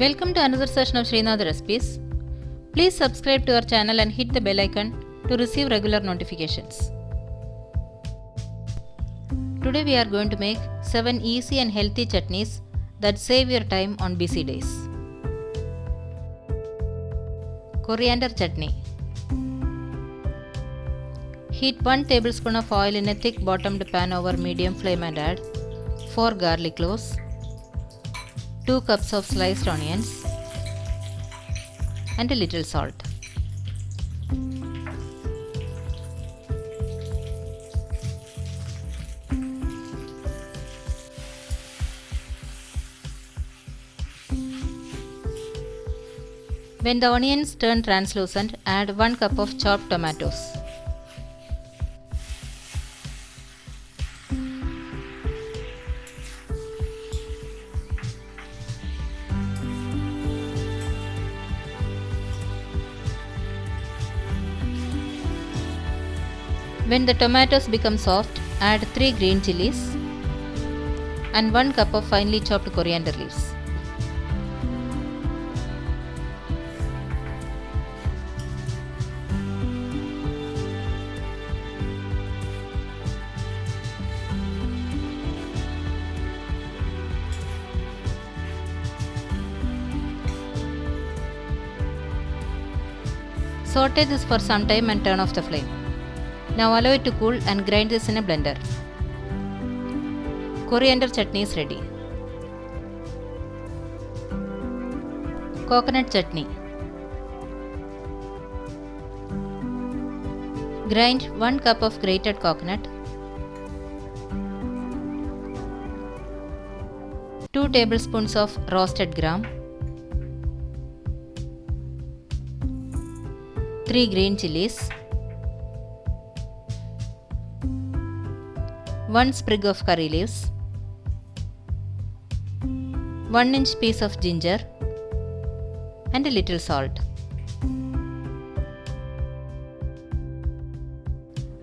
Welcome to another session of Sreenath recipes. Please subscribe to our channel and hit the bell icon to receive regular notifications. Today we are going to make 7 easy and healthy chutneys that save your time on busy days. Coriander Chutney. Heat 1 tablespoon of oil in a thick bottomed pan over medium flame and add 4 garlic cloves, 2 cups of sliced onions and a little salt. When the onions turn translucent, add 1 cup of chopped tomatoes. When the tomatoes become soft, add 3 green chilies and 1 cup of finely chopped coriander leaves. Saute this for some time and turn off the flame. Now allow it to cool and grind this in a blender. Coriander chutney is ready. Coconut chutney. Grind 1 cup of grated coconut, 2 tablespoons of roasted gram, 3 green chilies, 1 sprig of curry leaves, 1-inch piece of ginger and a little salt.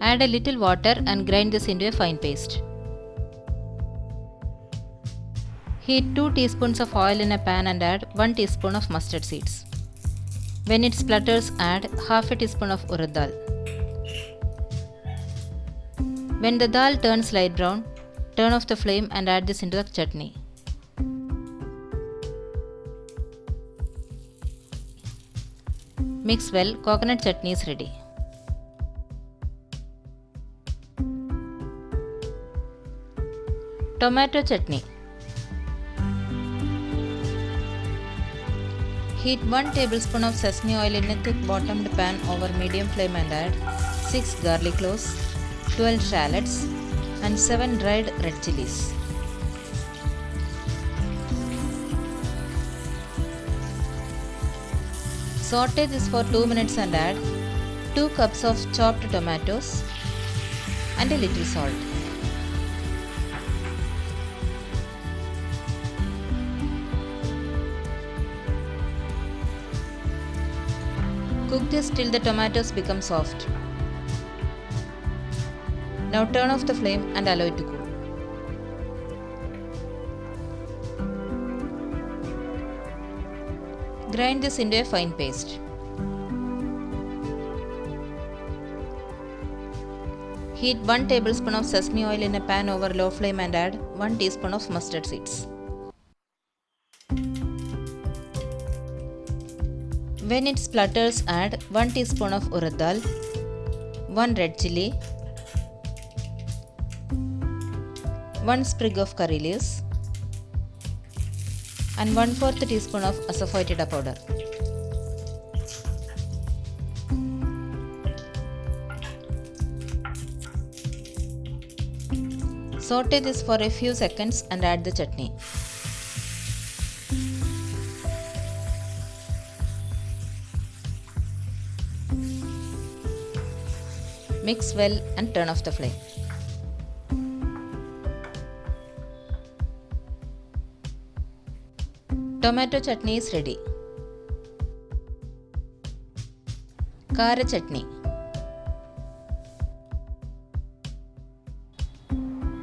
Add a little water and grind this into a fine paste. Heat 2 teaspoons of oil in a pan and add 1 teaspoon of mustard seeds. When it splutters, add half a teaspoon of urad dal. When the dal turns light brown, turn off the flame and add this into the chutney. Mix well, coconut chutney is ready. Tomato chutney. Heat 1 tablespoon of sesame oil in a thick bottomed pan over medium flame and add 6 garlic cloves, 12 shallots and 7 dried red chilies. Saute this for 2 minutes and add 2 cups of chopped tomatoes and a little salt. Cook this till the tomatoes become soft. Now turn off the flame and allow it to cool. Grind this into a fine paste. Heat 1 tablespoon of sesame oil in a pan over low flame and add 1 teaspoon of mustard seeds. When it splutters, add 1 teaspoon of urad dal, 1 red chili, 1 sprig of curry leaves and 1/4 teaspoon of asafoetida powder. Saute this for a few seconds and add the chutney. Mix well and turn off the flame. Tomato chutney is ready. Kara chutney.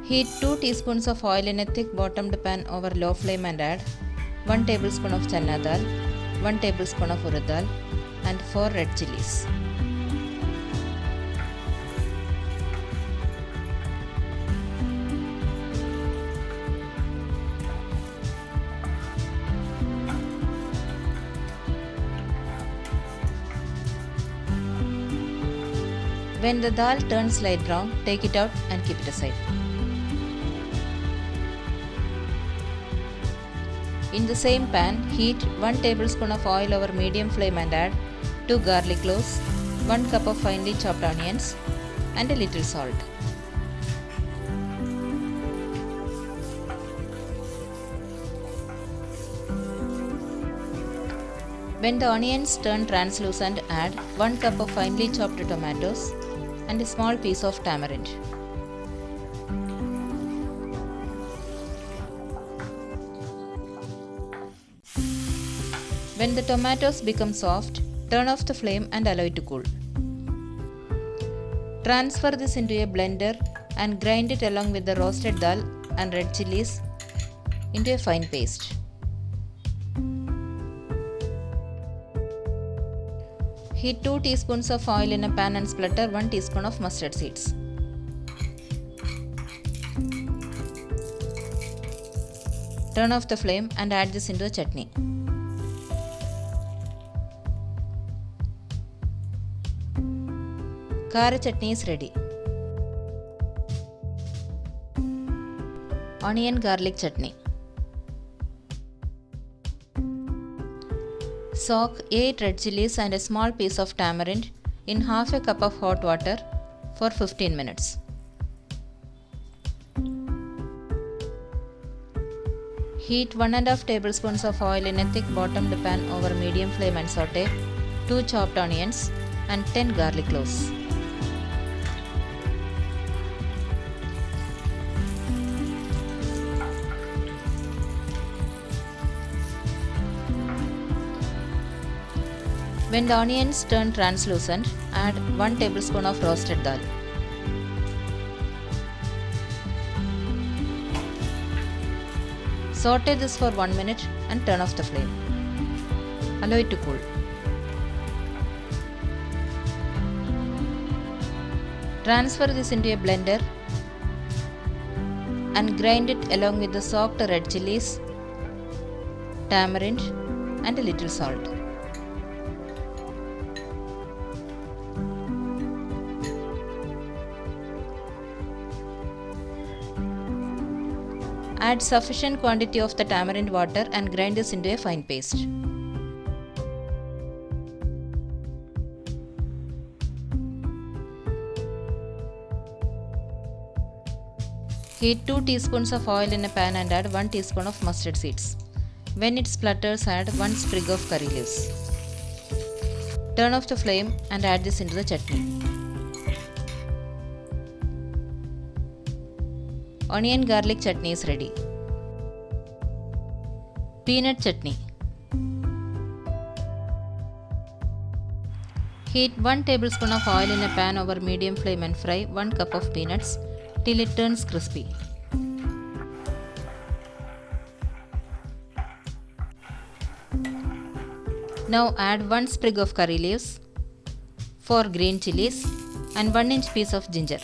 Heat 2 teaspoons of oil in a thick bottomed pan over low flame and add 1 tablespoon of chana dal, 1 tablespoon of urad dal and 4 red chilies. When the dal turns light brown, take it out and keep it aside. In the same pan, heat 1 tablespoon of oil over medium flame and add 2 garlic cloves, 1 cup of finely chopped onions and a little salt. When the onions turn translucent, add 1 cup of finely chopped tomatoes and a small piece of tamarind. When the tomatoes become soft, turn off the flame and allow it to cool. Transfer this into a blender and grind it along with the roasted dal and red chilies into a fine paste. Heat 2 teaspoons of oil in a pan and splatter 1 teaspoon of mustard seeds. Turn off the flame and add this into a chutney. Kara chutney is ready. Onion garlic chutney. Soak 8 red chilies and a small piece of tamarind in half a cup of hot water for 15 minutes. Heat 1½ tablespoons of oil in a thick bottomed pan over medium flame and saute 2 chopped onions and 10 garlic cloves. When the onions turn translucent, add 1 tablespoon of roasted dal. Saute this for 1 minute and turn off the flame. Allow it to cool. Transfer this into a blender and grind it along with the soaked red chilies, tamarind and a little salt. Add sufficient quantity of the tamarind water and grind this into a fine paste. Heat 2 teaspoons of oil in a pan and add 1 teaspoon of mustard seeds. When it splutters, add 1 sprig of curry leaves. Turn off the flame and add this into the chutney. Onion garlic chutney is ready. Peanut chutney. Heat 1 tablespoon of oil in a pan over medium flame and fry 1 cup of peanuts till it turns crispy. Now add 1 sprig of curry leaves, 4 green chilies and 1-inch piece of ginger.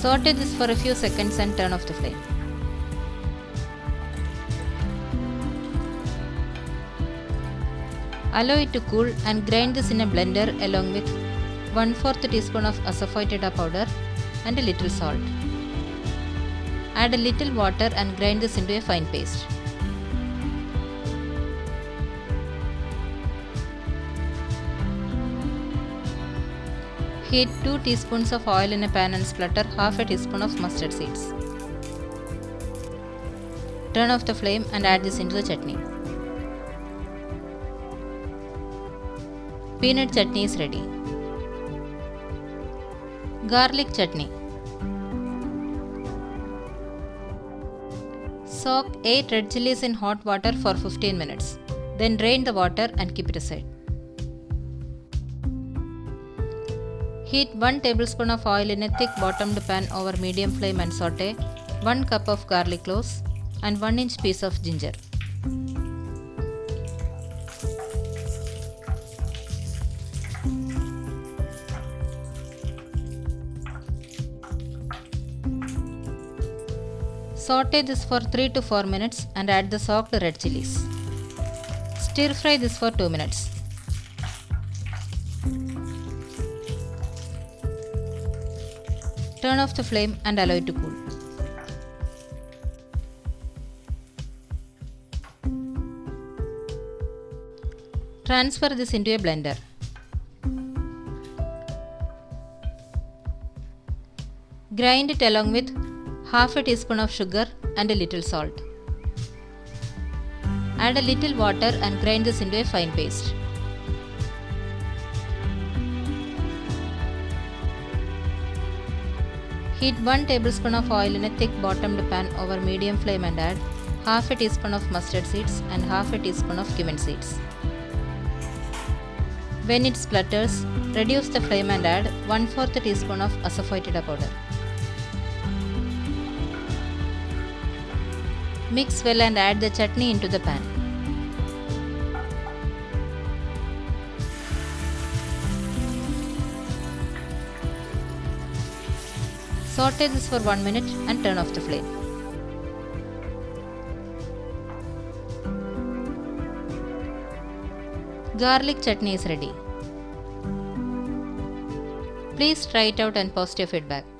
Saute this for a few seconds and turn off the flame. Allow it to cool and grind this in a blender along with 1/4 teaspoon of asafoetida powder and a little salt. Add a little water and grind this into a fine paste. Heat 2 teaspoons of oil in a pan and splatter half a teaspoon of mustard seeds. Turn off the flame and add this into the chutney. Peanut chutney is ready. Garlic chutney. Soak 8 red chilies in hot water for 15 minutes. Then drain the water and keep it aside. Heat 1 tablespoon of oil in a thick bottomed pan over medium flame and saute 1 cup of garlic cloves and 1-inch piece of ginger. Saute this for 3 to 4 minutes and add the soaked red chilies. Stir fry this for 2 minutes. Turn off the flame and allow it to cool. Transfer this into a blender. Grind it along with half a teaspoon of sugar and a little salt. Add a little water and grind this into a fine paste. Heat 1 tablespoon of oil in a thick bottomed pan over medium flame and add half a teaspoon of mustard seeds and half a teaspoon of cumin seeds. When it splutters, reduce the flame and add 1/4 teaspoon of asafoetida powder. Mix well and add the chutney into the pan. Saute this for 1 minute and turn off the flame. Garlic chutney is ready. Please try it out and post your feedback.